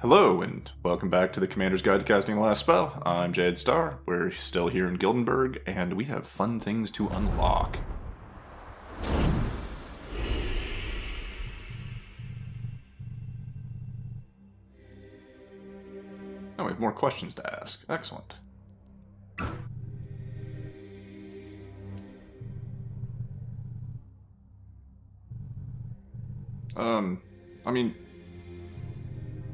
Hello, and welcome back to the Commander's Guide to Casting the Last Spell. I'm Jade Starr. We're still here in Gildenburg, and we have fun things to unlock. Oh, we have more questions to ask. Excellent. I mean,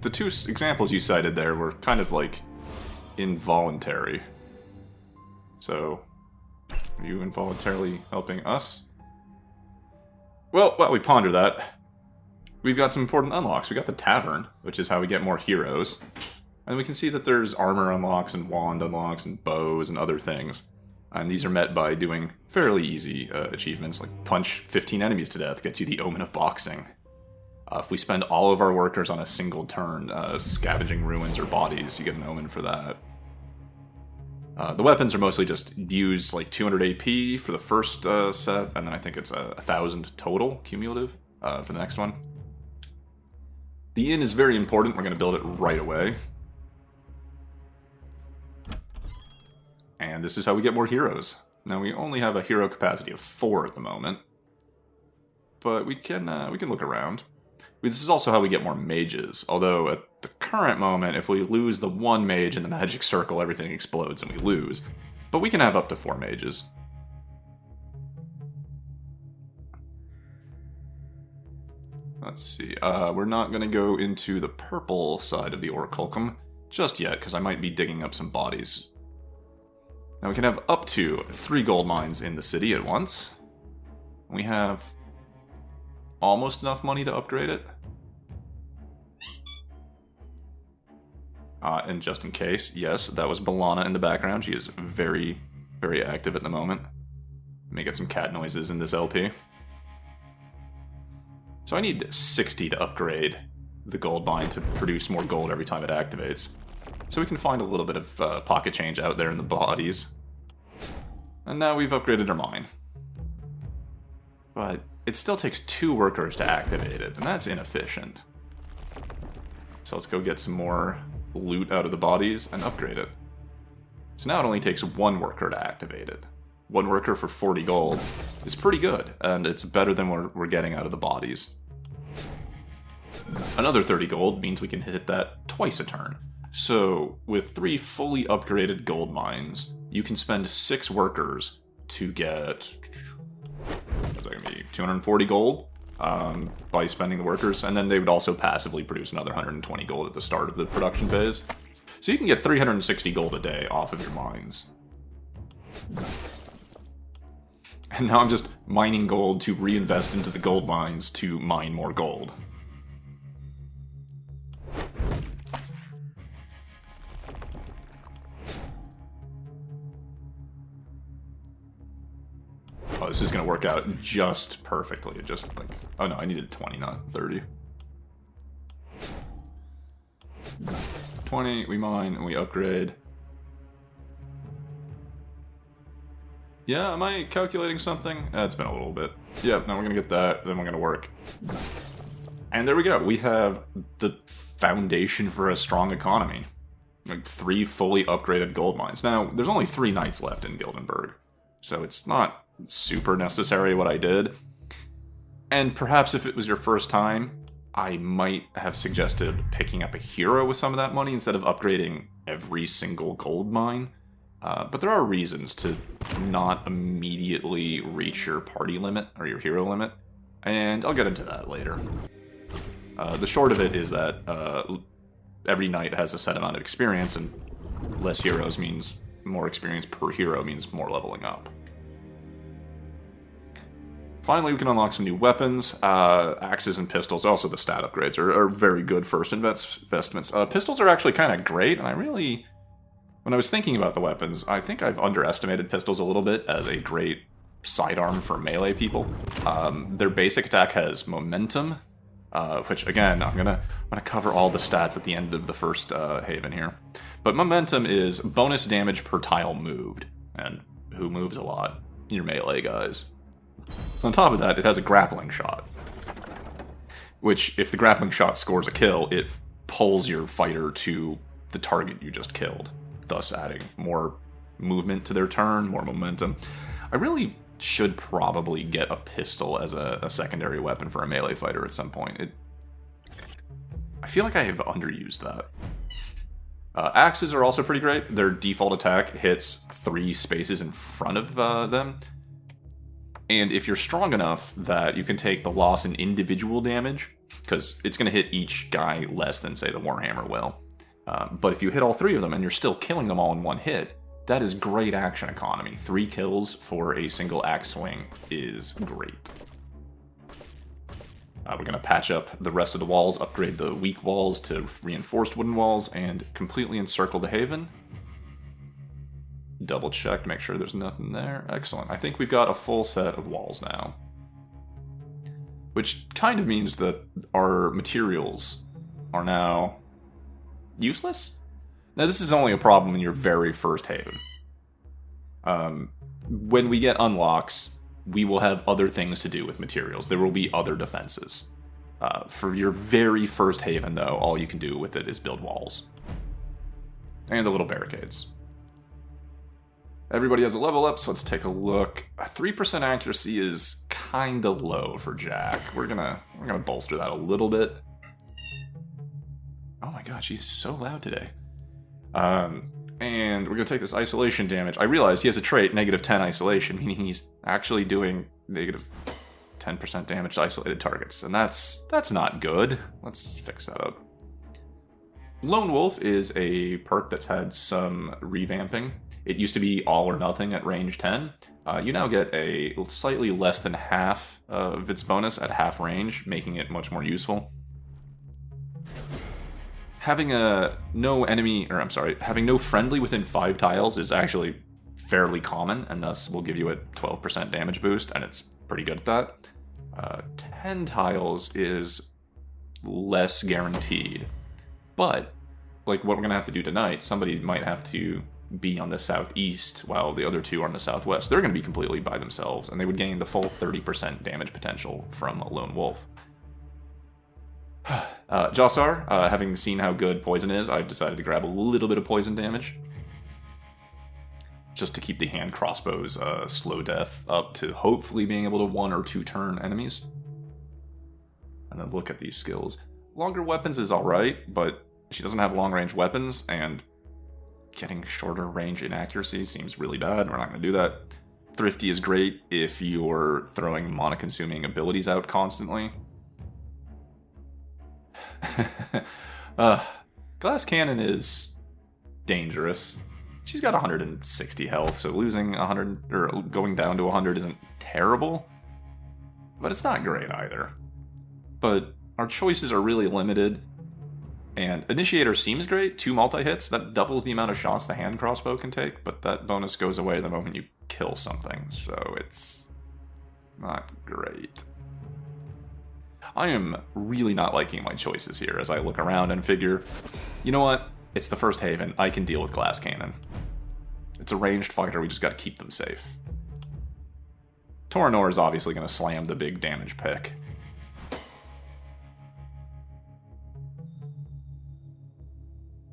the two examples you cited there were kind of like involuntary. So, are you involuntarily helping us? Well, while we ponder that, we've got some important unlocks. We got the tavern, which is how we get more heroes. And we can see that there's armor unlocks and wand unlocks and bows and other things. And these are met by doing fairly easy achievements, like punch 15 enemies to death gets you the Omen of Boxing. If we spend all of our workers on a single turn, scavenging ruins or bodies, you get an Omen for that. The weapons are mostly just use like 200 AP for the first set, and then I think it's 1,000 total cumulative for the next one. The inn is very important. We're going to build it right away. And this is how we get more heroes. Now we only have a hero capacity of 4 at the moment, but we can look around. This is also how we get more mages, although at the current moment, if we lose the one mage in the magic circle, everything explodes and we lose. But we can have up to 4 mages. Let's see, we're not going to go into the purple side of the Orculcum just yet, because I might be digging up some bodies. Now we can have up to 3 gold mines in the city at once. We have almost enough money to upgrade it. And just in case, yes, that was Balana in the background. She is very, very active at the moment. Let me get some cat noises in this LP. So I need 60 to upgrade the gold mine to produce more gold every time it activates. So we can find a little bit of pocket change out there in the bodies. And now we've upgraded our mine. But it still takes 2 workers to activate it, and that's inefficient. So let's go get some more loot out of the bodies and upgrade it. So now it only takes 1 worker to activate it. 1 worker for 40 gold is pretty good, and it's better than what we're getting out of the bodies. Another 30 gold means we can hit that twice a turn. So with 3 fully upgraded gold mines, you can spend 6 workers to get... what's that going to be? 240 gold by spending the workers, and then they would also passively produce another 120 gold at the start of the production phase. So you can get 360 gold a day off of your mines. And now I'm just mining gold to reinvest into the gold mines to mine more gold. Oh, this is going to work out just perfectly. Just like, oh no, I needed 20, not 30. 20, we mine, and we upgrade. Yeah, am I calculating something? It's been a little bit. Yeah, now we're going to get that, then we're going to work. And there we go. We have the foundation for a strong economy. Like 3 fully upgraded gold mines. Now, there's only 3 knights left in Gildenburg, so it's not super necessary what I did. And perhaps if it was your first time, I might have suggested picking up a hero with some of that money instead of upgrading every single gold mine. But there are reasons to not immediately reach your party limit or your hero limit, and I'll get into that later. The short of it is that every knight has a set amount of experience, and less heroes means more experience per hero means more leveling up. Finally, we can unlock some new weapons. Axes and pistols, also the stat upgrades, are very good first investments. Pistols are actually kind of great, and I really... when I was thinking about the weapons, I think I've underestimated pistols a little bit as a great sidearm for melee people. Their basic attack has momentum, which, again, I'm gonna cover all the stats at the end of the first haven here. But momentum is bonus damage per tile moved, and who moves a lot? Your melee guys. On top of that, it has a grappling shot, which, if the grappling shot scores a kill, it pulls your fighter to the target you just killed, thus adding more movement to their turn, more momentum. I really should probably get a pistol as a secondary weapon for a melee fighter at some point. I feel like I have underused that. Axes are also pretty great. Their default attack hits 3 spaces in front of them. And if you're strong enough that you can take the loss in individual damage, because it's going to hit each guy less than, say, the Warhammer will. But if you hit all 3 of them and you're still killing them all in one hit, that is great action economy. 3 kills for a single axe swing is great. We're going to patch up the rest of the walls, upgrade the weak walls to reinforced wooden walls, and completely encircle the haven. Double check to make sure there's nothing there. Excellent. I think we've got a full set of walls now. Which kind of means that our materials are now useless? Now, this is only a problem in your very first haven. When we get unlocks, we will have other things to do with materials. There will be other defenses. For your very first haven, though, all you can do with it is build walls. And the little barricades. Everybody has a level up, so let's take a look. 3% accuracy is kinda low for Jack. We're gonna bolster that a little bit. Oh my god, she's so loud today. And we're gonna take this isolation damage. I realized he has a trait, -10 isolation, meaning he's actually doing -10% damage to isolated targets. And that's not good. Let's fix that up. Lone Wolf is a perk that's had some revamping. It used to be all or nothing at range 10. You now get a slightly less than half of its bonus at half range, making it much more useful. Having having no friendly within 5 tiles is actually fairly common, and thus will give you a 12% damage boost, and it's pretty good at that. 10 tiles is less guaranteed. But, like what we're going to have to do tonight, somebody might have to be on the southeast while the other 2 are on the southwest. They're going to be completely by themselves, and they would gain the full 30% damage potential from a Lone Wolf. Jossar, having seen how good poison is, I've decided to grab a little bit of poison damage. Just to keep the hand crossbow's slow death up to hopefully being able to 1 or 2 turn enemies. And then look at these skills. Longer weapons is alright, but she doesn't have long range weapons, and getting shorter range inaccuracy seems really bad. We're not going to do that. Thrifty is great if you're throwing mana-consuming abilities out constantly. Glass Cannon is dangerous. She's got 160 health, so losing 100 or going down to 100 isn't terrible, but it's not great either. But our choices are really limited, and Initiator seems great. 2 multi-hits, that doubles the amount of shots the hand crossbow can take, but that bonus goes away the moment you kill something, so it's not great. I am really not liking my choices here as I look around and figure, you know what? It's the first haven. I can deal with Glass Cannon. It's a ranged fighter. We just got to keep them safe. Torinor is obviously going to slam the big damage pick.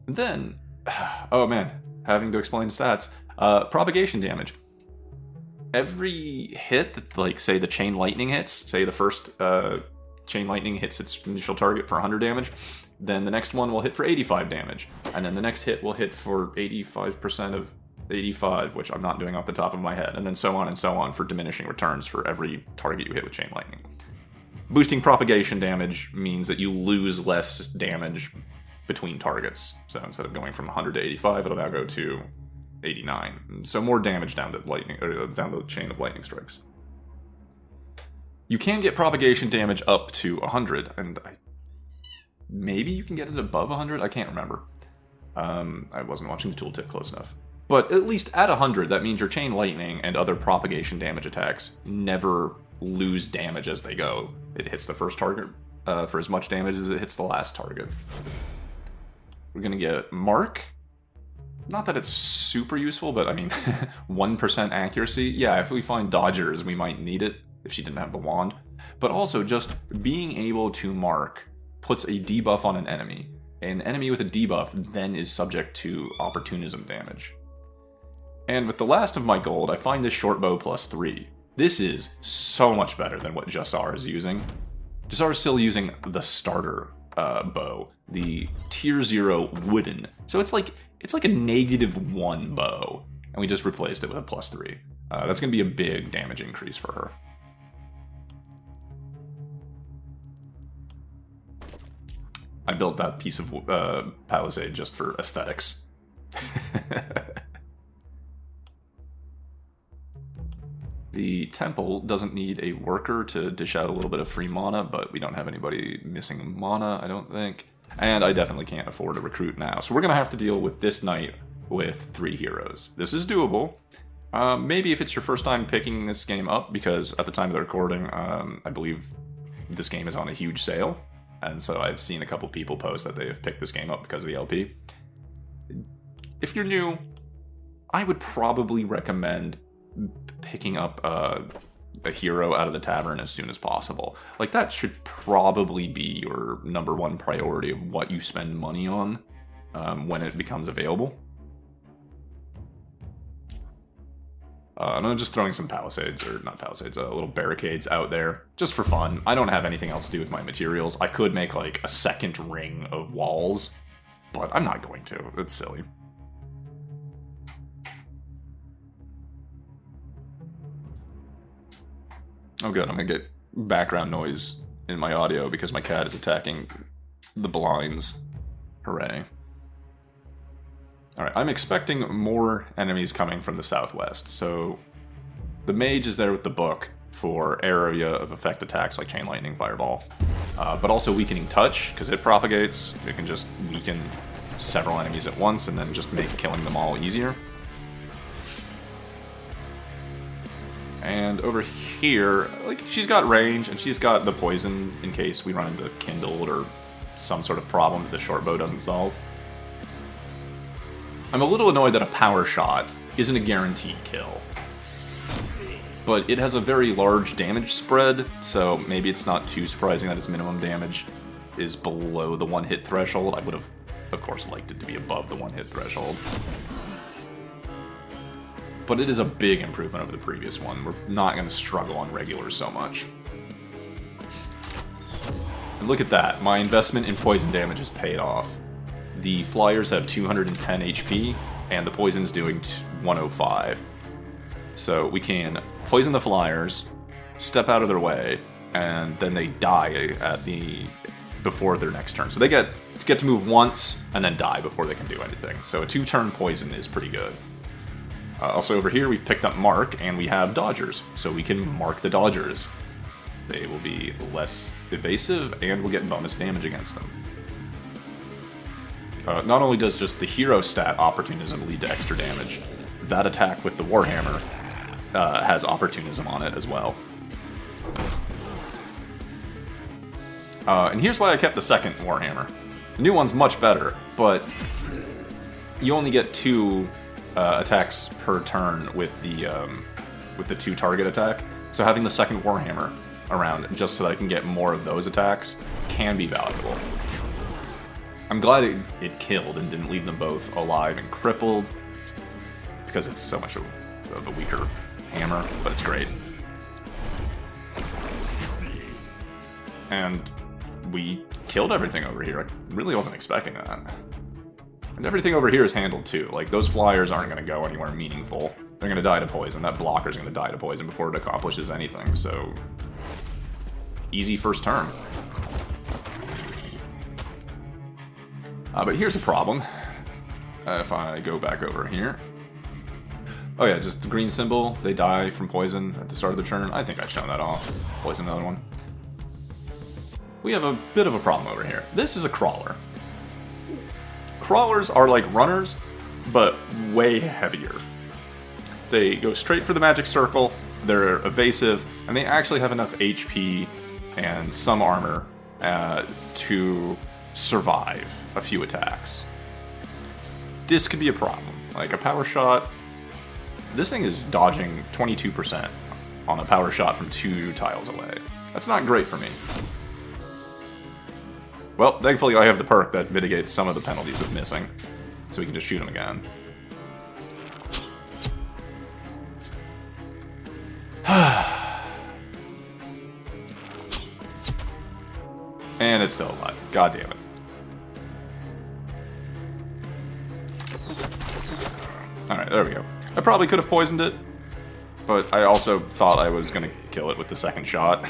Then, oh man, having to explain stats. Propagation damage. Every hit that, like, say the Chain Lightning hits, say the first Chain Lightning hits its initial target for 100 damage, then the next one will hit for 85 damage, and then the next hit will hit for 85% of 85, which I'm not doing off the top of my head, and then so on for diminishing returns for every target you hit with Chain Lightning. Boosting propagation damage means that you lose less damage between targets, so instead of going from 100 to 85, it'll now go to 89. So more damage down the chain of lightning strikes. You can get propagation damage up to 100, and maybe you can get it above 100? I can't remember. I wasn't watching the tooltip close enough. But at least at 100, that means your Chain Lightning and other propagation damage attacks never lose damage as they go. It hits the first target for as much damage as it hits the last target. We're going to get Mark. Not that it's super useful, but I mean, 1% accuracy. Yeah, if we find dodgers, we might need it if she didn't have the wand. But also, just being able to mark puts a debuff on an enemy. An enemy with a debuff then is subject to opportunism damage. And with the last of my gold, I find this short bow +3. This is so much better than what Jassar is using. Jassar is still using the starter bow, the tier 0 wooden. So it's like a -1 bow, and we just replaced it with a +3. That's going to be a big damage increase for her. I built that piece of palisade just for aesthetics. The temple doesn't need a worker to dish out a little bit of free mana, but we don't have anybody missing mana, I don't think. And I definitely can't afford to recruit now. So we're going to have to deal with this knight with 3 heroes. This is doable. Maybe if it's your first time picking this game up, because at the time of the recording, I believe this game is on a huge sale. And so I've seen a couple people post that they have picked this game up because of the LP. If you're new, I would probably recommend picking up a hero out of the tavern as soon as possible. Like, that should probably be your #1 priority of what you spend money on when it becomes available. I'm just throwing some palisades, or not palisades, little barricades out there, just for fun. I don't have anything else to do with my materials. I could make, like, a second ring of walls, but I'm not going to. It's silly. Oh good, I'm gonna get background noise in my audio because my cat is attacking the blinds. Hooray. Alright, I'm expecting more enemies coming from the southwest, so the mage is there with the book for area of effect attacks like Chain Lightning, Fireball, but also Weakening Touch, because it propagates. It can just weaken several enemies at once and then just make killing them all easier. And over here, like, she's got range, and she's got the poison in case we run into kindled or some sort of problem that the short bow doesn't solve. I'm a little annoyed that a power shot isn't a guaranteed kill. But it has a very large damage spread, so maybe it's not too surprising that its minimum damage is below the 1-hit threshold. I would have, of course, liked it to be above the 1-hit threshold. But it is a big improvement over the previous one. We're not going to struggle on regulars so much. And look at that. My investment in poison damage has paid off. The flyers have 210 HP, and the poison's doing 105. So we can poison the flyers, step out of their way, and then they die before their next turn. So they get to move once, and then die before they can do anything. So a 2-turn poison is pretty good. Also over here, we picked up Mark, and we have Dodgers, so we can mark the Dodgers. They will be less evasive, and we'll get bonus damage against them. Not only does just the hero stat Opportunism lead to extra damage, that attack with the Warhammer has Opportunism on it as well. And here's why I kept the second Warhammer. The new one's much better, but you only get 2 attacks per turn with the 2-target attack. So having the second Warhammer around just so that I can get more of those attacks can be valuable. I'm glad it killed and didn't leave them both alive and crippled, because it's so much of a weaker hammer, but it's great. And we killed everything over here. I really wasn't expecting that. And everything over here is handled too. Like, those flyers aren't going to go anywhere meaningful. They're going to die to poison. That blocker's going to die to poison before it accomplishes anything, so easy first turn. But here's a problem. If I go back over here. Oh yeah, just the green symbol. They die from poison at the start of the turn. I think I've shown that off. Poison another one. We have a bit of a problem over here. This is a crawler. Crawlers are like runners, but way heavier. They go straight for the magic circle, they're evasive, and they actually have enough HP and some armor to survive a few attacks. This could be a problem. Like a power shot, this thing is dodging 22% on a power shot from 2 tiles away. That's not great for me. Well, thankfully I have the perk that mitigates some of the penalties of missing. So we can just shoot him again. And it's still alive. God damn it. Alright, there we go. I probably could have poisoned it, but I also thought I was going to kill it with the second shot.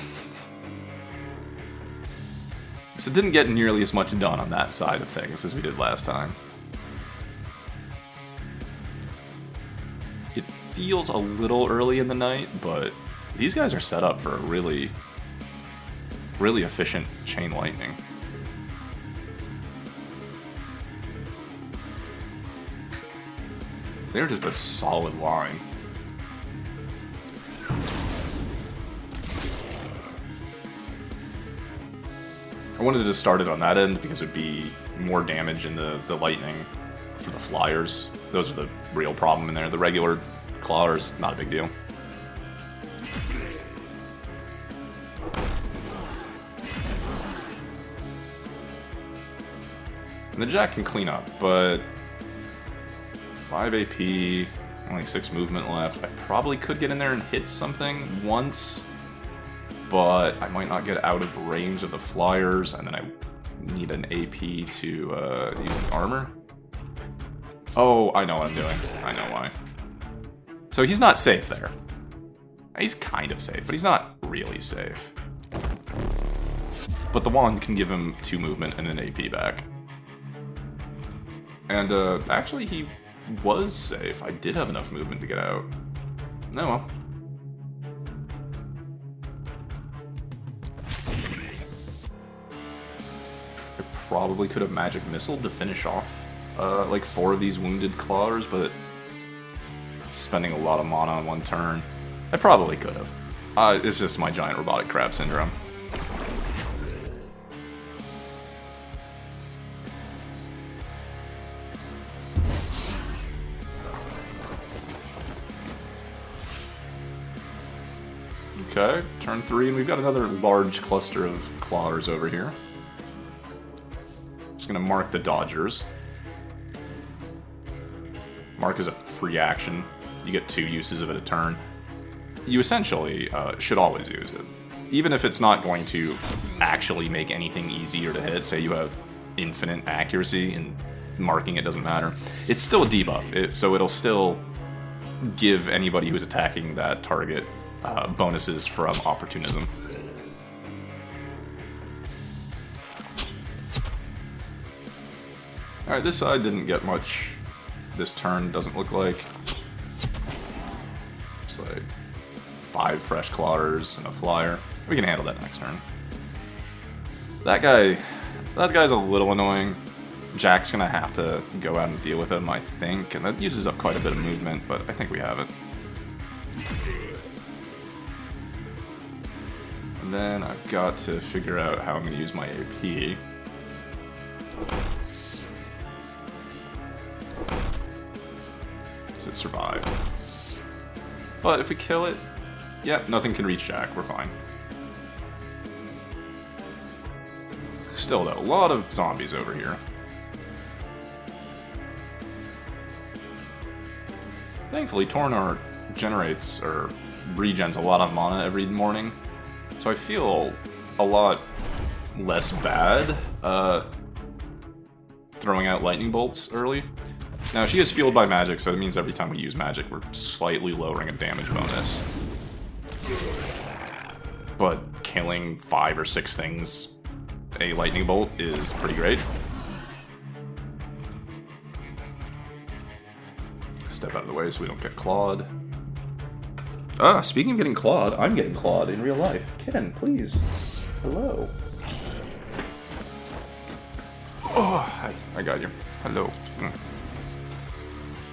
So it didn't get nearly as much done on that side of things as we did last time. It feels a little early in the night, but these guys are set up for a really efficient chain lightning. They're just a solid line. I wanted to start it on that end because it would be more damage in the lightning for the flyers. Those are the real problem in there. The regular clawers, not a big deal. And the Jack can clean up, but 5 AP, only 6 movement left. I probably could get in there and hit something once, but I might not get out of range of the flyers, and then I need an AP to use the armor. Oh, I know what I'm doing. I know why. So he's not safe there. He's kind of safe, but he's not really safe. But the wand can give him 2 movement and an AP back. And actually he was safe. I did have enough movement to get out. No, well. I probably could have magic missile to finish off like 4 of these wounded clawers, but it's spending a lot of mana on one turn. I probably could have. It's just my giant robotic crab syndrome. Okay, turn 3, and we've got another large cluster of clawers over here. Just gonna mark the dodgers. Mark is a free action. You get 2 uses of it a turn. You essentially should always use it. Even if it's not going to actually make anything easier to hit, say you have infinite accuracy and marking it doesn't matter, it's still a debuff, so it'll still give anybody who's attacking that target bonuses from opportunism. Alright, this side didn't get much this turn, doesn't look like. Just like 5 fresh clawers and a flyer. We can handle that next turn. That guy's a little annoying. Jack's gonna have to go out and deal with him, I think, and that uses up quite a bit of movement, but I think we have it. And then I've got to figure out how I'm going to use my AP. Does it survive? But if we kill it, yep, nothing can reach Jack, we're fine. Still though, a lot of zombies over here. Thankfully, Tornar generates, or regens a lot of mana every morning. So I feel a lot less bad throwing out lightning bolts early. Now, she is fueled by magic, so it means every time we use magic, we're slightly lowering a damage bonus. But killing 5 or 6 things a lightning bolt is pretty great. Step out of the way so we don't get clawed. Ah, speaking of getting clawed, I'm getting clawed in real life. Ken, please. Hello. Oh, hi. I got you. Hello.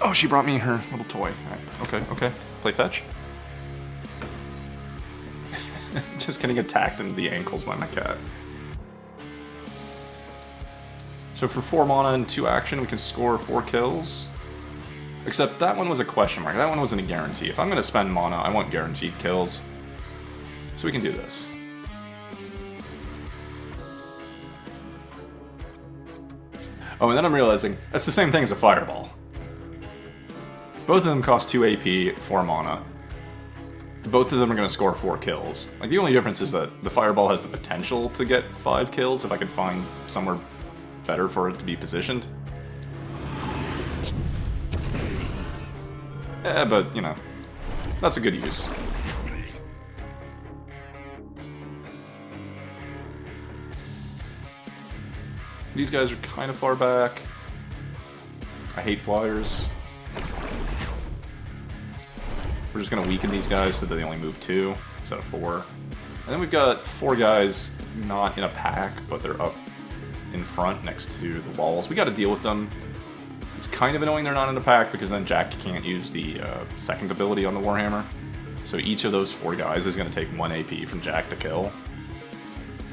Oh, she brought me her little toy. Right. Okay. Play fetch. Just getting attacked in the ankles by my cat. So for 4 mana and 2 action, we can score 4 kills. Except that one was a question mark. That one wasn't a guarantee. If I'm going to spend mana, I want guaranteed kills. So we can do this. Oh, and then I'm realizing that's the same thing as a fireball. Both of them cost 2 AP, 4 mana. Both of them are going to score 4 kills. Like, the only difference is that the fireball has the potential to get 5 kills if I could find somewhere better for it to be positioned. But, you know, that's a good use. These guys are kind of far back. I hate flyers. We're just gonna weaken these guys so that they only move 2 instead of 4. And then we've got 4 guys not in a pack, but they're up in front next to the walls. We gotta deal with them. It's kind of annoying they're not in a pack because then Jack can't use the second ability on the Warhammer. So each of those 4 guys is gonna take 1 AP from Jack to kill.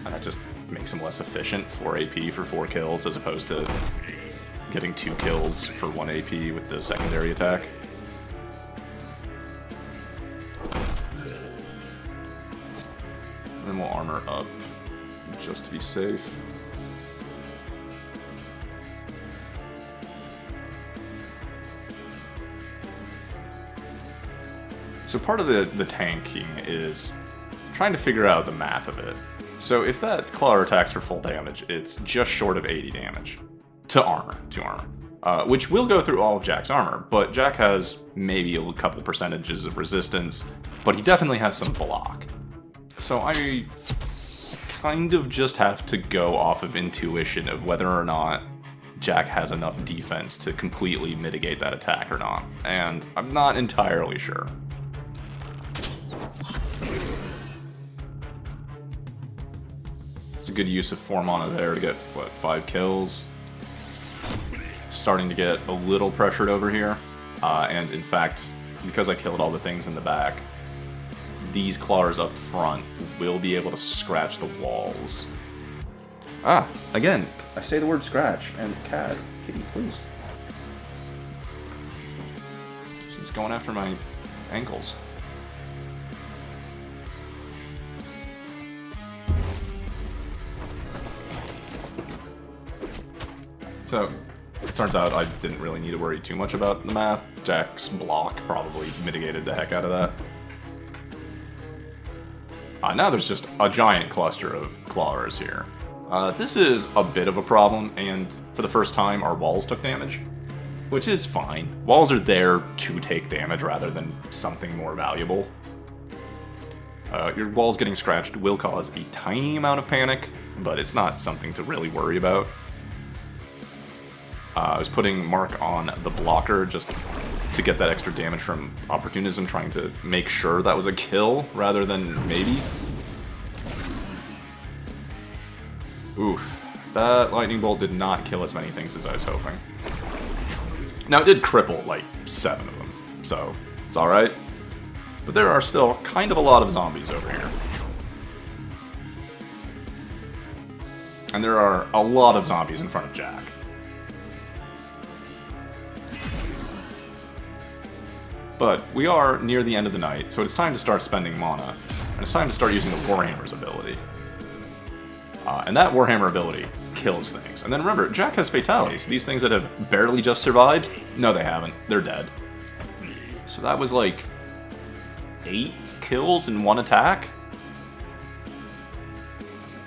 And that just makes him less efficient, 4 AP for 4 kills, as opposed to getting 2 kills for 1 AP with the secondary attack. And then we'll armor up, just to be safe. So part of the tanking is trying to figure out the math of it. So if that clawer attacks for full damage, it's just short of 80 damage. To armor. Which will go through all of Jack's armor, but Jack has maybe a couple percentages of resistance, but he definitely has some block. So I kind of just have to go off of intuition of whether or not Jack has enough defense to completely mitigate that attack or not, and I'm not entirely sure. It's a good use of 4 mana there to get, what, 5 kills? Starting to get a little pressured over here. And in fact, because I killed all the things in the back, these claws up front will be able to scratch the walls. Ah, again, I say the word scratch, and Kitty, please. She's going after my ankles. So, it turns out I didn't really need to worry too much about the math. Jack's block probably mitigated the heck out of that. Now there's just a giant cluster of clawers here. This is a bit of a problem, and for the first time our walls took damage. Which is fine. Walls are there to take damage rather than something more valuable. Your walls getting scratched will cause a tiny amount of panic, but it's not something to really worry about. I was putting Mark on the blocker just to get that extra damage from opportunism, trying to make sure that was a kill rather than maybe. Oof. That lightning bolt did not kill as many things as I was hoping. Now, it did cripple, like, 7 of them, so it's alright. But there are still kind of a lot of zombies over here. And there are a lot of zombies in front of Jack. But we are near the end of the night, so it's time to start spending mana, and it's time to start using the Warhammer's ability. And that Warhammer ability kills things. And then remember, Jack has fatalities. These things that have barely just survived, no they haven't, they're dead. So that was like 8 kills in 1 attack?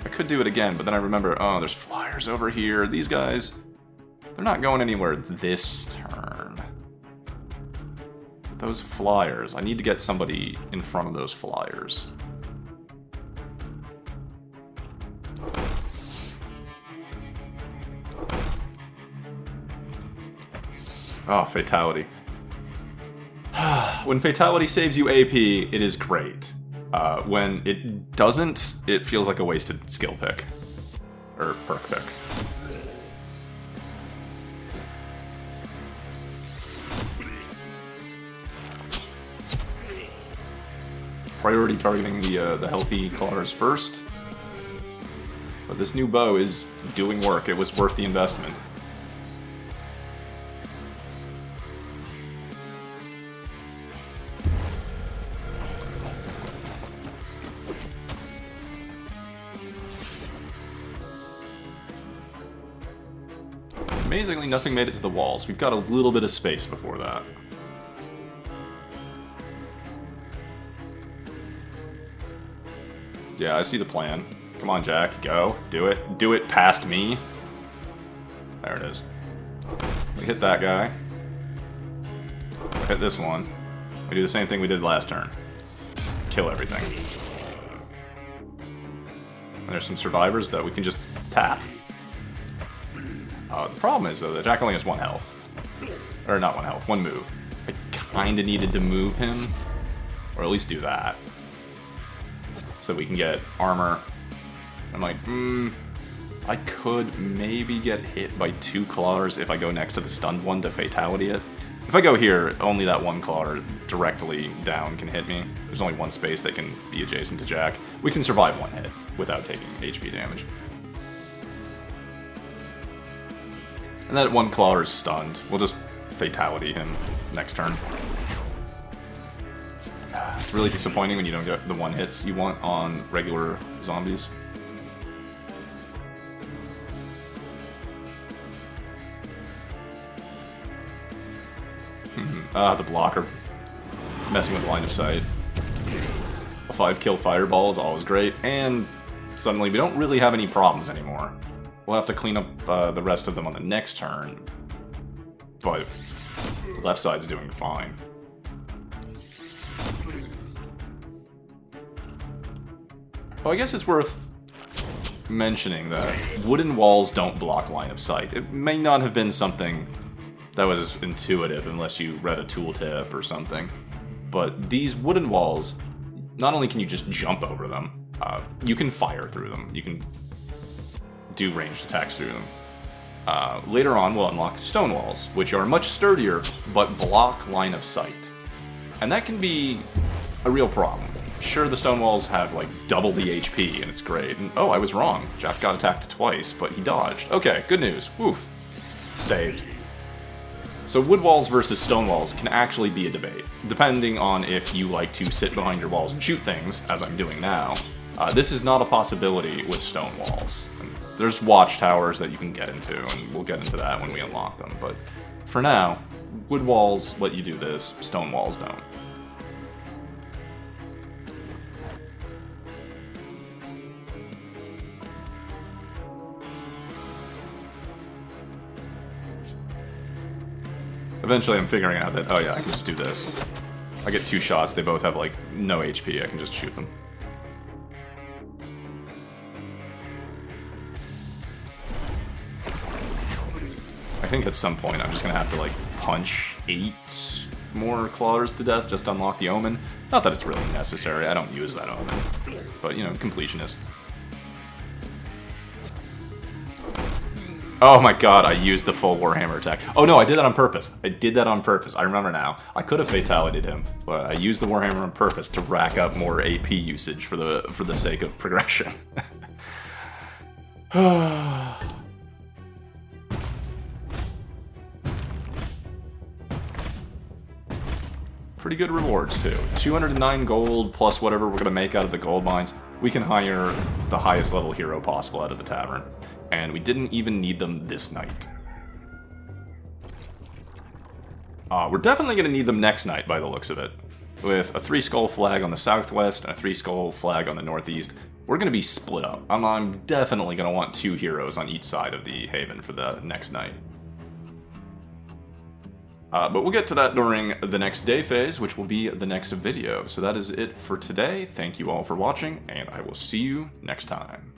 I could do it again, but then I remember, oh, there's flyers over here. These guys, they're not going anywhere this turn. Those flyers. I need to get somebody in front of those flyers. Oh, fatality. When fatality saves you AP, it is great. When it doesn't, it feels like a wasted skill pick. Or perk pick. Priority targeting the healthy clawers first. But this new bow is doing work. It was worth the investment. Amazingly, nothing made it to the walls. We've got a little bit of space before that. Yeah, I see the plan. Come on, Jack. Go. Do it. Do it past me. There it is. We hit that guy. We hit this one. We do the same thing we did last turn. Kill everything. And there's some survivors that we can just tap. The problem is, though, that Jack only has 1 health. Or not 1 health, 1 move. I kinda needed to move him. Or at least do that. So that we can get armor. I'm like, I could maybe get hit by 2 claws if I go next to the stunned one to fatality it. If I go here, only that 1 claw directly down can hit me. There's only 1 space that can be adjacent to Jack. We can survive 1 hit without taking HP damage. And that 1 claw is stunned. We'll just fatality him next turn. It's really disappointing when you don't get the 1 hits you want on regular zombies. The blocker. Messing with line of sight. A 5-kill fireball is always great, and suddenly we don't really have any problems anymore. We'll have to clean up the rest of them on the next turn, but the left side's doing fine. Well, I guess it's worth mentioning that wooden walls don't block line of sight. It may not have been something that was intuitive unless you read a tooltip or something, but these wooden walls, not only can you just jump over them, you can fire through them. You can do ranged attacks through them. Later on, we'll unlock stone walls, which are much sturdier, but block line of sight. And that can be a real problem. Sure, the stone walls have, like, double the HP, and it's great. And, oh, I was wrong. Jack got attacked twice, but he dodged. Okay, good news. Woof. Saved. So wood walls versus stone walls can actually be a debate, depending on if you like to sit behind your walls and shoot things, as I'm doing now. This is not a possibility with stone walls. There's watchtowers that you can get into, and we'll get into that when we unlock them, but for now, wood walls let you do this, stone walls don't. Eventually I'm figuring out that, oh yeah, I can just do this. I get 2 shots, they both have like no HP, I can just shoot them. I think at some point I'm just gonna have to like punch 8 more claws to death just to unlock the omen. Not that it's really necessary, I don't use that omen. But, you know, completionist. Oh my god, I used the full Warhammer attack. Oh no, I did that on purpose. I did that on purpose. I remember now. I could have fatality'd him, but I used the Warhammer on purpose to rack up more AP usage for the sake of progression. Pretty good rewards too. 209 gold plus whatever we're gonna make out of the gold mines. We can hire the highest level hero possible out of the tavern. And we didn't even need them this night. We're definitely going to need them next night, by the looks of it. With a 3-skull flag on the southwest and a 3-skull flag on the northeast, we're going to be split up. I'm definitely going to want 2 heroes on each side of the haven for the next night. But we'll get to that during the next day phase, which will be the next video. So that is it for today. Thank you all for watching, and I will see you next time.